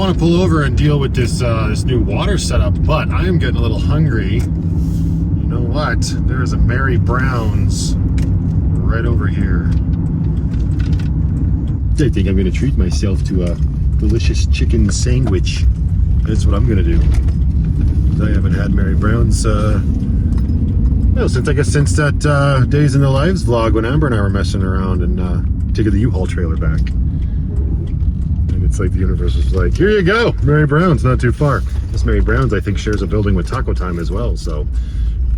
want to pull over and deal with this this new water setup, but I am getting a little hungry. You know what? There is a Mary Brown's right over here. I think I'm going to treat myself to a delicious chicken sandwich. That's what I'm going to do. I haven't had Mary Brown's well, since that Days in the Lives vlog when Amber and I were messing around and taking the U-Haul trailer back. And it's like the universe was like, here you go, Mary Brown's, not too far. This Mary Brown's, I think, shares a building with Taco Time as well, so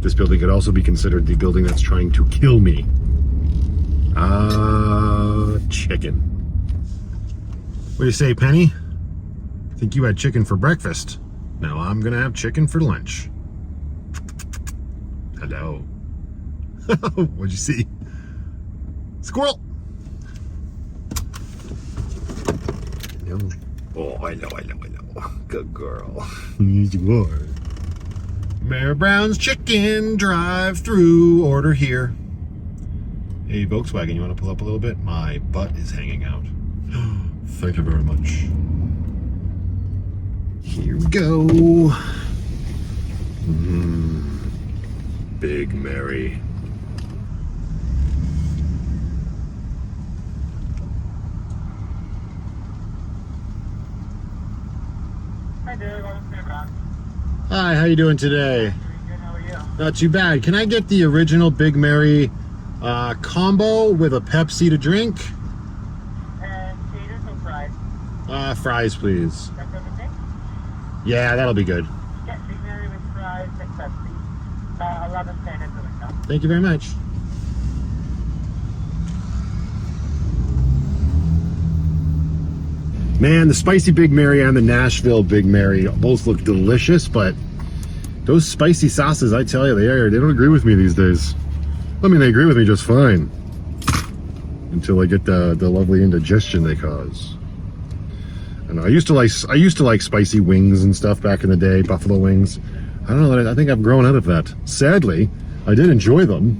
this building could also be considered the building that's trying to kill me. Chicken. What do you say, Penny? I think you had chicken for breakfast. Now I'm gonna have chicken for lunch. Hello. What'd you see? Squirrel! No. Oh, I know. Good girl. You are. Mary Brown's Chicken drive-through. Order here. Hey, Volkswagen, you want to pull up a little bit? My butt is hanging out. Thank you very much. Here we go. Big Mary. Hi there, welcome to Mailbox. Hi, how you doing today? Doing good, how are you? Not too bad. Can I get the original Big Mary combo with a Pepsi to drink? And taters or fries? Fries, please. That's everything? Yeah, that'll be good. Yeah, Big Mary with fries and Pepsi. 11.10 at the window. Thank you very much. Man, the spicy Big Mary and the Nashville Big Mary both look delicious, but those spicy sauces, I tell you, they don't agree with me these days. I mean, they agree with me just fine. Until I get the lovely indigestion they cause. And I used to like spicy wings and stuff back in the day, buffalo wings. I don't know, I think I've grown out of that. Sadly, I did enjoy them,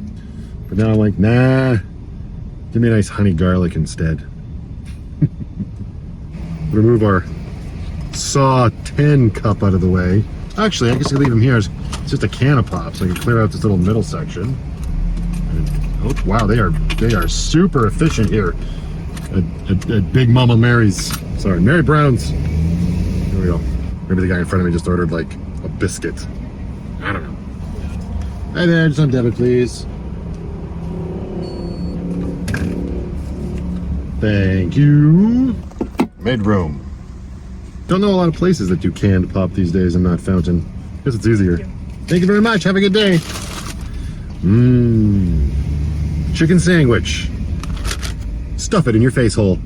but now I'm like, nah, give me a nice honey garlic instead. Remove our Saw 10 cup out of the way. Actually, I guess I can leave them here. It's just a can of pop, so I can clear out this little middle section. And, oh, wow, they are super efficient here at Big Mama Mary's. Sorry, Mary Brown's. Here we go. Maybe the guy in front of me just ordered like a biscuit. I don't know. Hi there, just on debit, please. Thank you. Made room. Don't know a lot of places that do canned pop these days and not fountain. Guess it's easier. Thank you very much. Have a good day. Chicken sandwich. Stuff it in your face hole.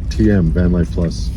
TM, Vanlife Plus.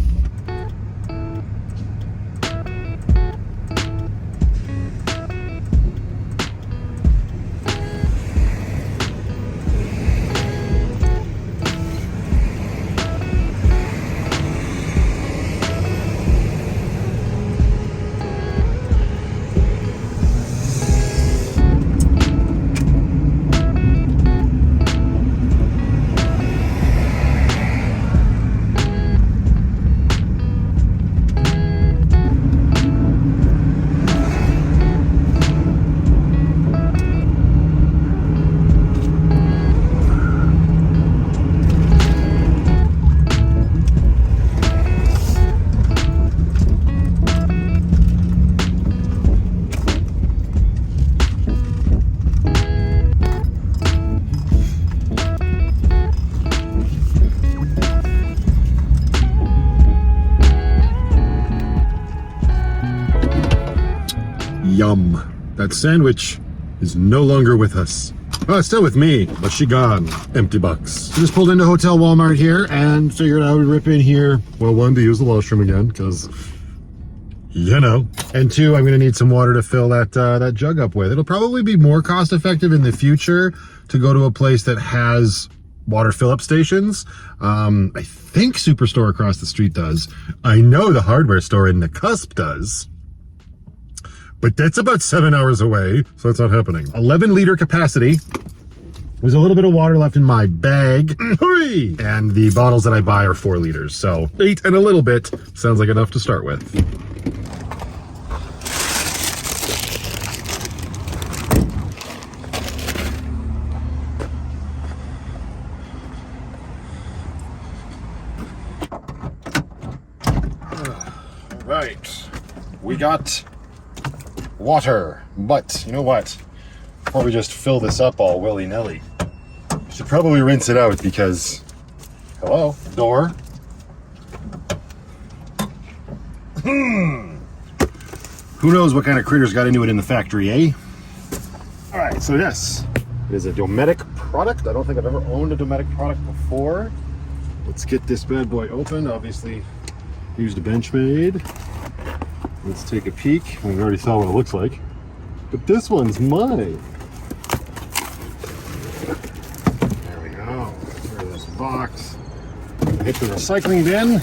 Yum. That sandwich is no longer with us. Well, it's still with me, but she gone. Empty box. Just pulled into Hotel Walmart here and figured I would rip in here. Well, one, to use the washroom again, because, you know. And two, I'm going to need some water to fill that jug up with. It'll probably be more cost effective in the future to go to a place that has water fill-up stations. I think Superstore across the street does. I know the hardware store in the Cusp does. But that's about 7 hours away, so that's not happening. 11 liter capacity. There's a little bit of water left in my bag. And the bottles that I buy are 4 liters. So 8 and a little bit sounds like enough to start with. Right, we got water, but you know what? Before we just fill this up all willy-nilly, should probably rinse it out because, hello, door. Who knows what kind of critters got into it in the factory, eh? All right, so yes, it is a Dometic product. I don't think I've ever owned a Dometic product before. Let's get this bad boy open. Obviously, used a Benchmade. Let's take a peek. We already saw what it looks like. But this one's mine. There we go. Clear this box. Hit the recycling bin.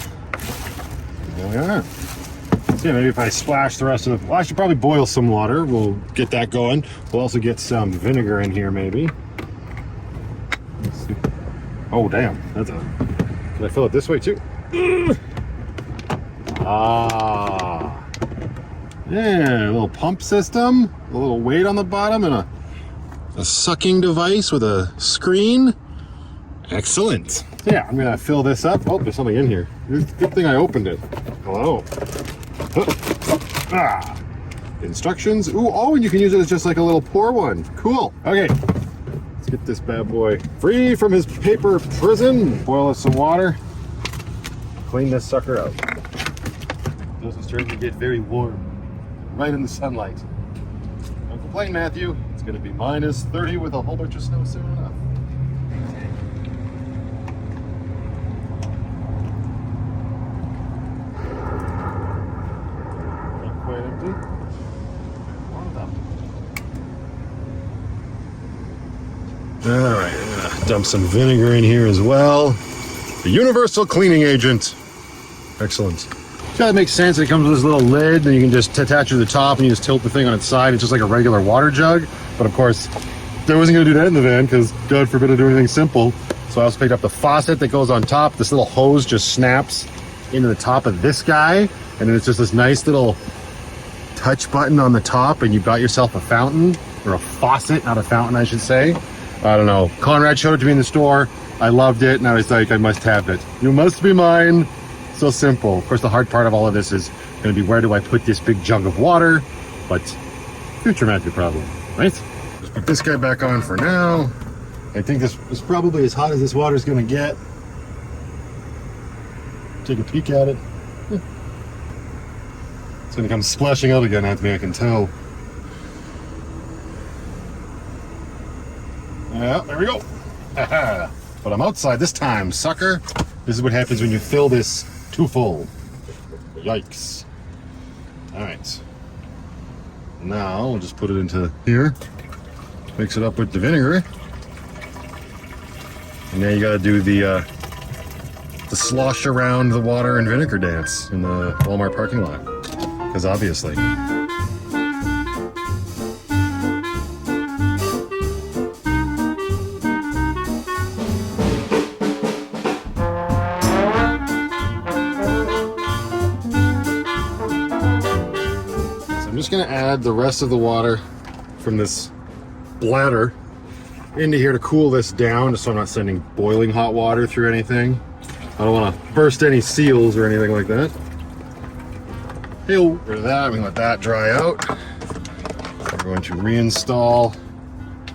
There we are. So yeah, maybe if I splash the rest of the... Well, I should probably boil some water. We'll get that going. We'll also get some vinegar in here, maybe. Let's see. Oh, damn. That's a... Can I fill it this way, too? Ah, yeah, a little pump system, a little weight on the bottom, and a sucking device with a screen. Excellent. So yeah, I'm gonna fill this up. Oh, there's something in here. Good thing I opened it. Hello. Ah, instructions. Ooh, oh, and you can use it as just like a little pour one. Cool. Okay, let's get this bad boy free from his paper prison. Boil us some water. Clean this sucker out. This is starting to get very warm, right in the sunlight. Don't complain, Matthew. It's going to be minus 30 with a whole bunch of snow soon enough. Not quite empty. All right, I'm going to dump some vinegar in here as well. The universal cleaning agent. Excellent. So that makes sense. It comes with this little lid, and you can just attach it to the top, and you just tilt the thing on its side. It's just like a regular water jug. But of course, I wasn't going to do that in the van because God forbid I do anything simple. So I also picked up the faucet that goes on top. This little hose just snaps into the top of this guy, and then it's just this nice little touch button on the top, and you've got yourself a fountain, or a faucet, not a fountain, I should say. I don't know. Conrad showed it to me in the store. I loved it, and I was like, I must have it. You must be mine. So simple. Of course, the hard part of all of this is going to be where do I put this big jug of water? But future Matthew problem, right? Just put this guy back on for now. I think this is probably as hot as this water is going to get. Take a peek at it. It's going to come splashing out again, Anthony, I can tell. Yeah, there we go. But I'm outside this time, sucker. This is what happens when you fill this too full. Yikes. All right. Now we'll just put it into here. Mix it up with the vinegar. And now you gotta do the slosh around the water and vinegar dance in the Walmart parking lot. Because obviously. I'm just going to add the rest of the water from this bladder into here to cool this down, just so I'm not sending boiling hot water through anything. I don't want to burst any seals or anything like that. Hey, rid of that. We can let that dry out. We're going to reinstall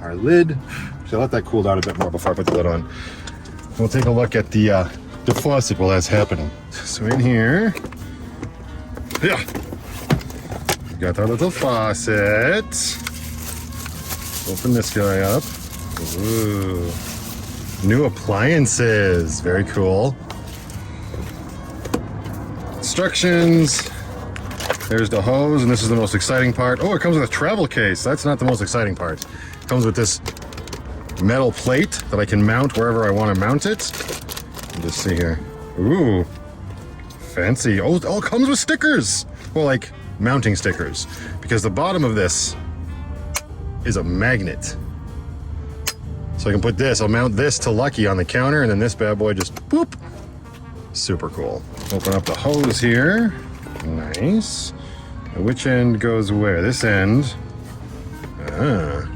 our lid. So let that cool down a bit more before I put the lid on. We'll take a look at the faucet while that's happening. So in here, yeah. Got our little faucet. Open this guy up. Ooh. New appliances. Very cool. Instructions. There's the hose, and this is the most exciting part. Oh, it comes with a travel case. That's not the most exciting part. It comes with this metal plate that I can mount wherever I want to mount it. Let's see here. Ooh. Fancy. Oh, it all comes with stickers. Well, like mounting stickers, because the bottom of this is a magnet. So I can put this, I'll mount this to Lucky on the counter, and then this bad boy just boop. Super cool. Open up the hose here. Nice. And which end goes where? This end.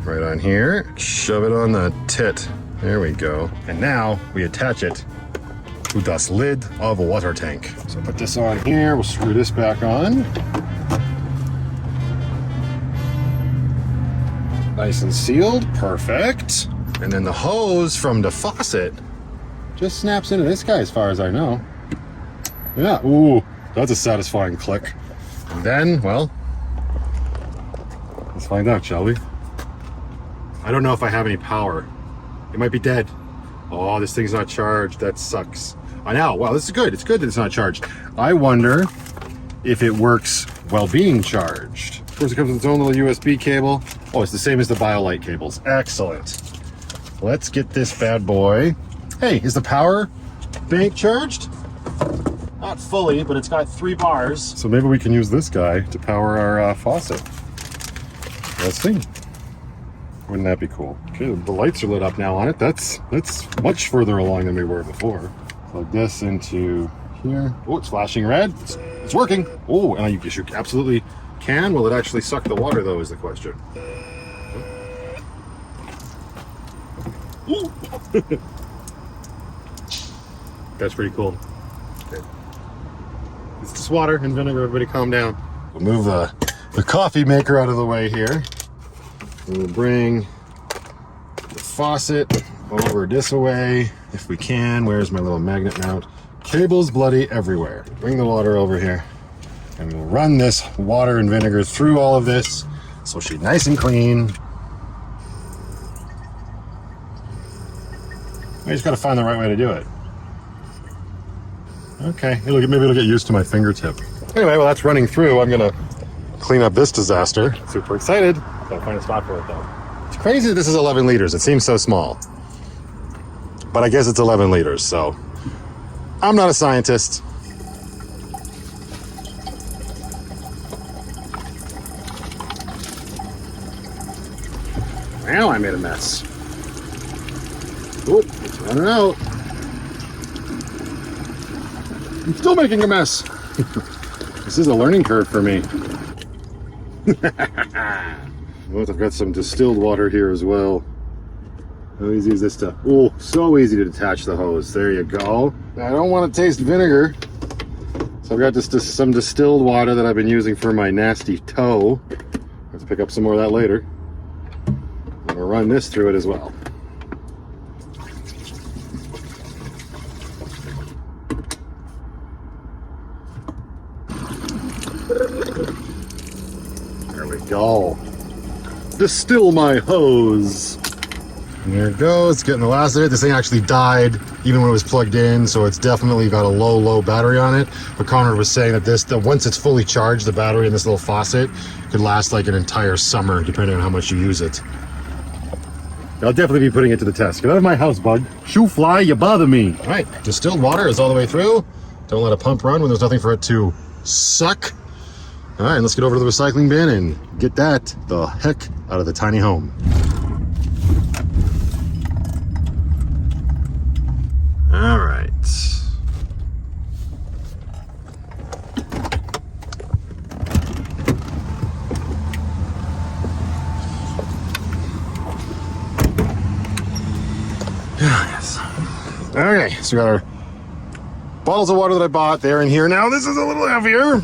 Right on here. Shove it on the tit. There we go. And now we attach it to das lid of a water tank. So put this on here. We'll screw this back on. Nice and sealed. Perfect. And then the hose from the faucet just snaps into this guy as far as I know. Yeah. Ooh, that's a satisfying click. And then, well, let's find out, shall we? I don't know if I have any power. It might be dead. Oh, this thing's not charged. That sucks. I know. Well, this is good. It's good that it's not charged. I wonder if it works while being charged. Of course, it comes with its own little USB cable. Oh, it's the same as the BioLite cables. Excellent. Let's get this bad boy. Hey, is the power bank charged? Not fully, but it's got 3 bars. So maybe we can use this guy to power our faucet. Let's see. Wouldn't that be cool? Okay, the lights are lit up now on it. That's much further along than we were before. Plug this into here. Oh, it's flashing red. It's working. Oh, and you absolutely can. Will it actually suck the water, though, is the question. Ooh. That's pretty cool. Okay. It's just water and vinegar. Everybody calm down. We'll move the coffee maker out of the way here. We'll bring the faucet over this way if we can. Where's my little magnet mount? Cables bloody everywhere. Bring the water over here. And we'll run this water and vinegar through all of this so she's nice and clean. I just got to find the right way to do it. Okay, maybe it'll get used to my fingertip. Anyway, well, that's running through. I'm gonna clean up this disaster. Super excited. Gotta find a spot for it though. It's crazy that this is 11 liters. It seems so small. But I guess it's 11 liters, so I'm not a scientist. Now I made a mess. Oh, it's running out. I'm still making a mess. This is a learning curve for me. Well, I've got some distilled water here as well. How easy is this stuff? Oh, so easy to detach the hose. There you go. I don't want to taste vinegar. So I've got just some distilled water that I've been using for my nasty toe. I have to pick up some more of that later. I'm going to run this through it as well. There we go. Distill my hose. And there it goes, getting the last of it. This thing actually died even when it was plugged in, so it's definitely got a low battery on it. But Connor was saying that once it's fully charged, the battery in this little faucet could last like an entire summer, depending on how much you use it. I'll definitely be putting it to the test. Get out of my house, bug. Shoo fly, you bother me. All right, distilled water is all the way through. Don't let a pump run when there's nothing for it to suck. All right, let's get over to the recycling bin and get that the heck out of the tiny home. All right. Yes. Okay, so we got our bottles of water that I bought. They're in here now. This is a little heavier.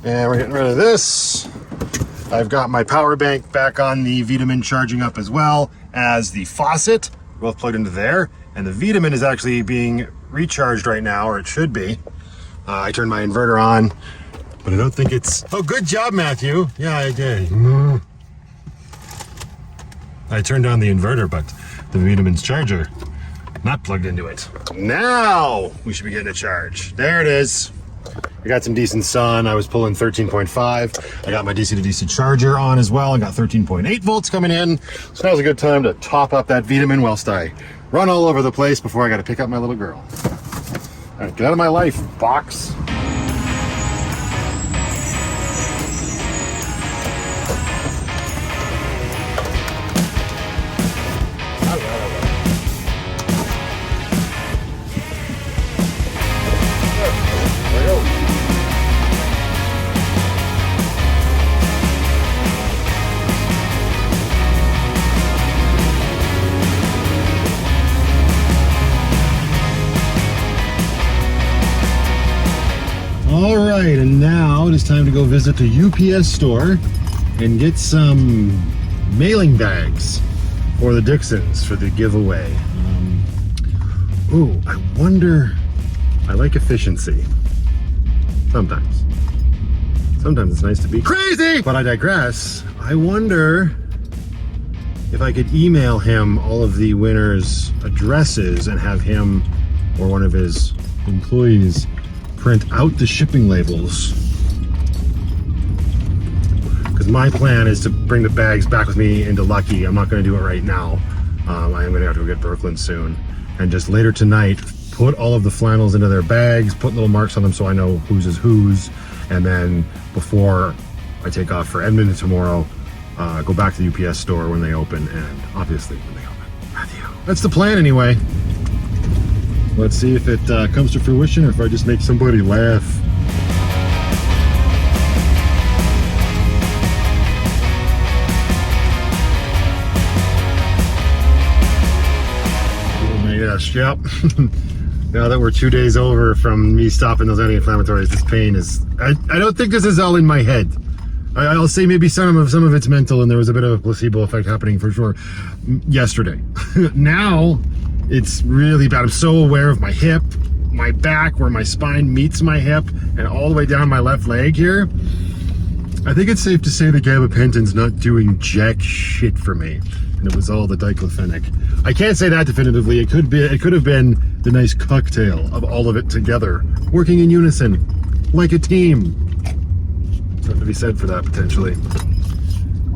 And we're getting rid of this. I've got my power bank back on the VTOMAN charging up as well as the faucet. Both plugged into there. And the VTOMAN is actually being recharged right now, or it should be. I turned my inverter on, but I don't think it's... Oh, good job, Matthew. Yeah, I did. I turned on the inverter, but the VTOMAN's charger not plugged into it. Now we should be getting a charge. There it is. I got some decent sun. I was pulling 13.5. I got my DC to DC charger on as well. I got 13.8 volts coming in. So now's a good time to top up that VTOMAN whilst I run all over the place before I got to pick up my little girl. All right, get out of my life, box. All right, and now it is time to go visit the UPS store and get some mailing bags for the Dixons for the giveaway. Ooh, I wonder, I like efficiency. Sometimes it's nice to be crazy, but I digress. I wonder if I could email him all of the winners' addresses and have him or one of his employees print out the shipping labels. Because my plan is to bring the bags back with me into Lucky. I'm not going to do it right now. I am going to have to go get Brooklyn soon. And just later tonight, put all of the flannels into their bags, put little marks on them so I know whose is whose. And then before I take off for Edmonton tomorrow, go back to the UPS store when they open, and obviously when they open. Matthew. That's the plan anyway. Let's see if it comes to fruition or if I just make somebody laugh. Yes, yep. Now that we're 2 days over from me stopping those anti-inflammatories, this pain is... I don't think this is all in my head. I'll say maybe some of it's mental, and there was a bit of a placebo effect happening for sure yesterday. Now, it's really bad. I'm so aware of my hip, my back, where my spine meets my hip, and all the way down my left leg here. I think it's safe to say that gabapentin's not doing jack shit for me. And it was all the diclofenac. I can't say that definitively. It could have been the nice cocktail of all of it together, working in unison, like a team. Something to be said for that, potentially.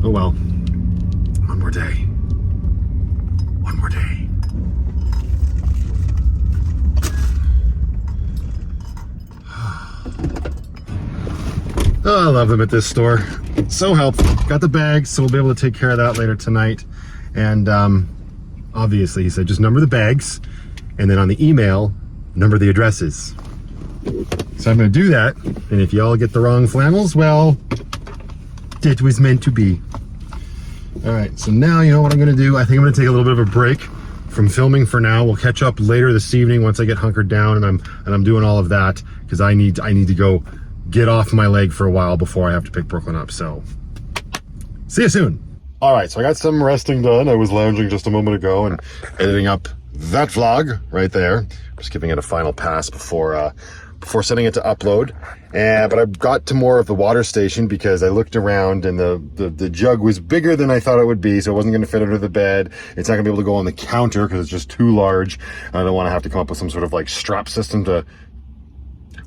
Oh well. One more day. One more day. Oh, I love them at this store. So helpful. Got the bags, so we'll be able to take care of that later tonight. And obviously, he said just number the bags, and then on the email, number the addresses. So I'm going to do that, and if y'all get the wrong flannels, well, it was meant to be. All right, so now you know what I'm going to do. I think I'm going to take a little bit of a break from filming for now. We'll catch up later this evening once I get hunkered down, and I'm doing all of that because I need to go get off my leg for a while before I have to pick Brooklyn up. So see you soon. All right, so I got some resting done. I was lounging just a moment ago and editing up that vlog right there. Just giving it a final pass before sending it to upload. But I got to more of the water station because I looked around and the jug was bigger than I thought it would be, so it wasn't going to fit under the bed. It's not going to be able to go on the counter because it's just too large. I don't want to have to come up with some sort of like strap system to,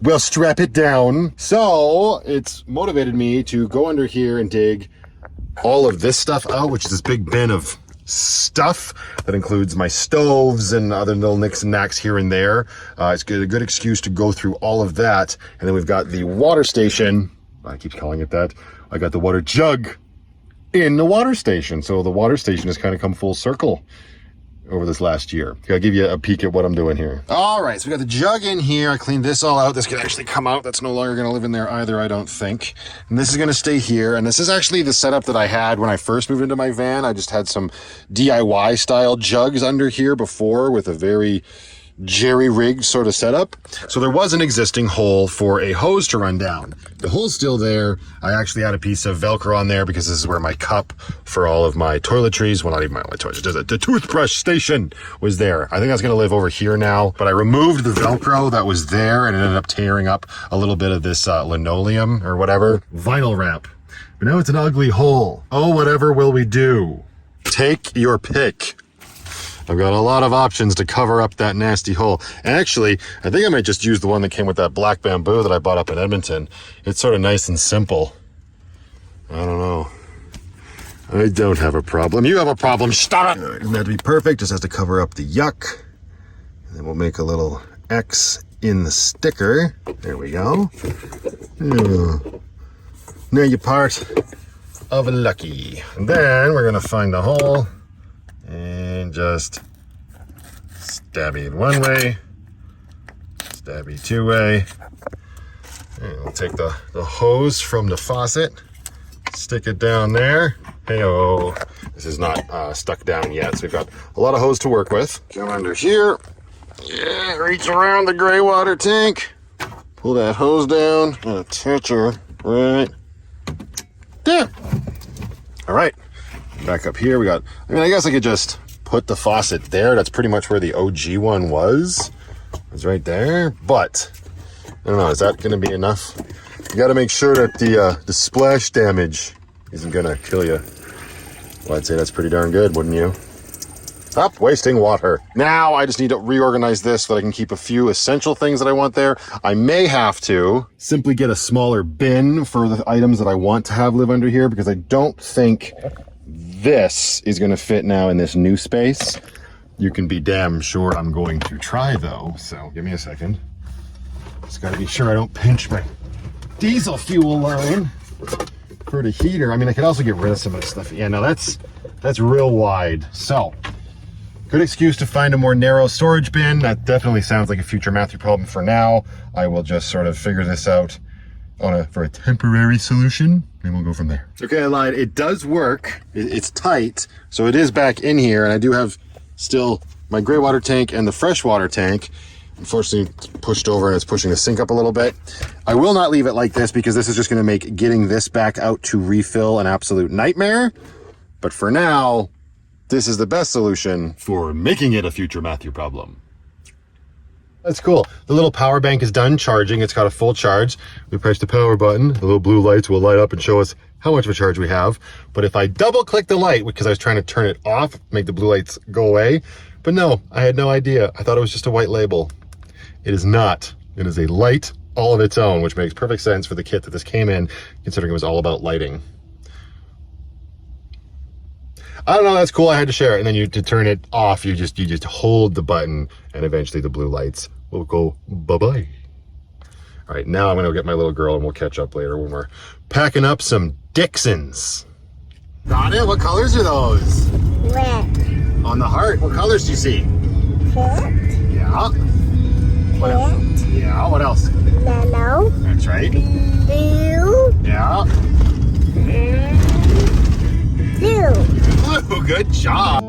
well, strap it down. So it's motivated me to go under here and dig all of this stuff out, which is this big bin of stuff that includes my stoves and other little nicks and knacks here and there. It's a good excuse to go through all of that. And then we've got the water station. I keep calling it that. I got the water jug in the water station. So the water station has kind of come full circle over this last year. I'll give you a peek at what I'm doing here. All right, so we got the jug in here. I cleaned this all out. This could actually come out. That's no longer going to live in there either, I don't think. And this is going to stay here. And this is actually the setup that I had when I first moved into my van. I just had some DIY style jugs under here before with a very Jerry Rigg'd sort of setup. So there was an existing hole for a hose to run down. The hole's still there. I actually had a piece of Velcro on there because this is where my cup for all of my toiletries, well, not even my toiletries, the toothbrush station was there. I think that's going to live over here now, but I removed the Velcro that was there and it ended up tearing up a little bit of this linoleum or whatever, vinyl wrap. But now it's an ugly hole. Oh, whatever will we do? Take your pick. I've got a lot of options to cover up that nasty hole. Actually, I think I might just use the one that came with that black bamboo that I bought up in Edmonton. It's sort of nice and simple. I don't know. I don't have a problem. You have a problem. Stop it! It doesn't have to be perfect. Just has to cover up the yuck. And then we'll make a little X in the sticker. There we go. Now you're part of a Lucky. And then we're going to find the hole. And just stabby in one way, stabby two way. And we'll take the hose from the faucet, stick it down there. Hey-oh. This is not stuck down yet, so we've got a lot of hose to work with. Come under here. Yeah, reach around the gray water tank. pull that hose down and attach her right there. All right, back up here we got, I mean, I guess I could just put the faucet there. That's pretty much where the OG one was. It's right there, but I don't know, is that gonna be enough? You gotta make sure that the splash damage isn't gonna kill you. Well, I'd say that's pretty darn good, wouldn't you? Stop wasting water. Now I just need to reorganize this so that I can keep a few essential things that I want there. I may have to simply get a smaller bin for the items that I want to have live under here, because I don't think this is going to fit now in this new space. You can be damn sure I'm going to try though, so give me a second. Just got to be sure I don't pinch my diesel fuel line for the heater. I mean, I could also get rid of some of this stuff. Yeah, no, that's real wide. So, good excuse to find a more narrow storage bin. That definitely sounds like a future Matthew problem. For now, I will just sort of figure this out for a temporary solution, and we'll go from there. Okay, I lied. It does work. It's tight, so it is back in here, and I do have still my gray water tank and the fresh water tank. Unfortunately, it's pushed over and it's pushing the sink up a little bit. I will not leave it like this, because this is just going to make getting this back out to refill an absolute nightmare. But for now, this is the best solution for making it a future Matthew problem. That's cool. The little power bank is done charging. It's got a full charge. We press the power button. The little blue lights will light up and show us how much of a charge we have. But if I double click the light, because I was trying to turn it off, make the blue lights go away. But no, I had no idea. I thought it was just a white label. It is not. It is a light all of its own, which makes perfect sense for the kit that this came in, considering it was all about lighting. I don't know, that's cool. I had to share it. And then to turn it off, you just hold the button, and eventually the blue lights will go bye-bye. All right, now I'm gonna go get my little girl, and we'll catch up later when we're packing up some Dixons. Got it? What colors are those? Red. On the heart, what colors do you see? Pink. Yeah. What else? Yeah, what else? Yellow. That's right. Blue. Yeah. Blue. Blue, good job.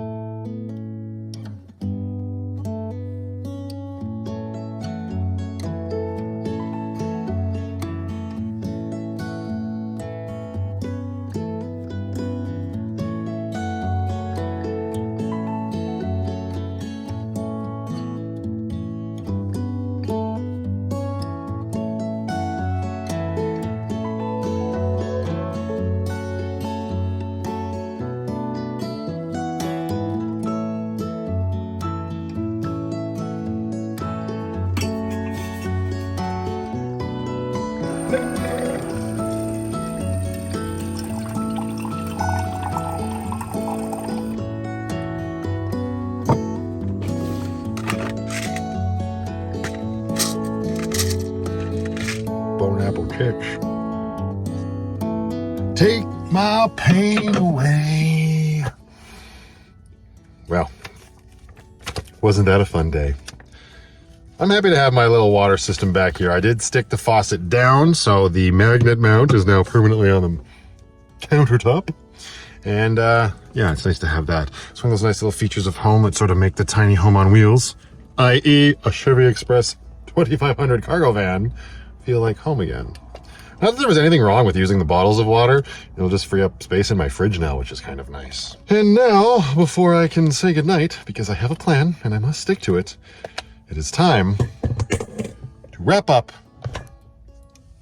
Apple kicks. Take my pain away. Well, wasn't that a fun day? I'm happy to have my little water system back here. I did stick the faucet down, so the magnet mount is now permanently on the countertop. And yeah, it's nice to have that. It's one of those nice little features of home that sort of make the tiny home on wheels, i.e. a Chevy Express 2500 cargo van, feel like home again. Not that there was anything wrong with using the bottles of water. It'll just free up space in my fridge now, which is kind of nice. And now, before I can say goodnight, because I have a plan and I must stick to it, it is time to wrap up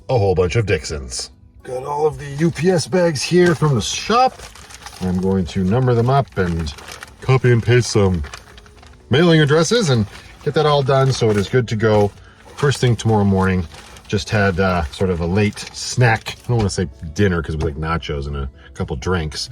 a whole bunch of Dixons. Got all of the UPS bags here from the shop. I'm going to number them up and copy and paste some mailing addresses and get that all done so it is good to go first thing tomorrow morning. Just had sort of a late snack. I don't want to say dinner because it was like nachos and a couple drinks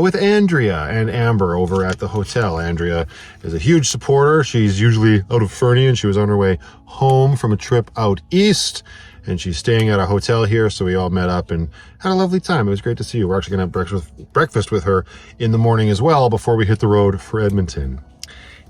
with Andrea and Amber over at the hotel. Andrea is a huge supporter. She's usually out of Fernie and she was on her way home from a trip out east. And she's staying at a hotel here, so we all met up and had a lovely time. It was great to see you. We're actually going to have breakfast with her in the morning as well before we hit the road for Edmonton.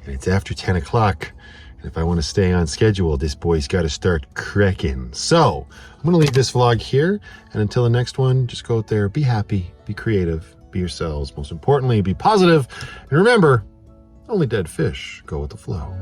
And it's after 10 o'clock. And if I want to stay on schedule, this boy's got to start cracking. So I'm going to leave this vlog here. And until the next one, just go out there, be happy, be creative, be yourselves. Most importantly, be positive. And remember, only dead fish go with the flow.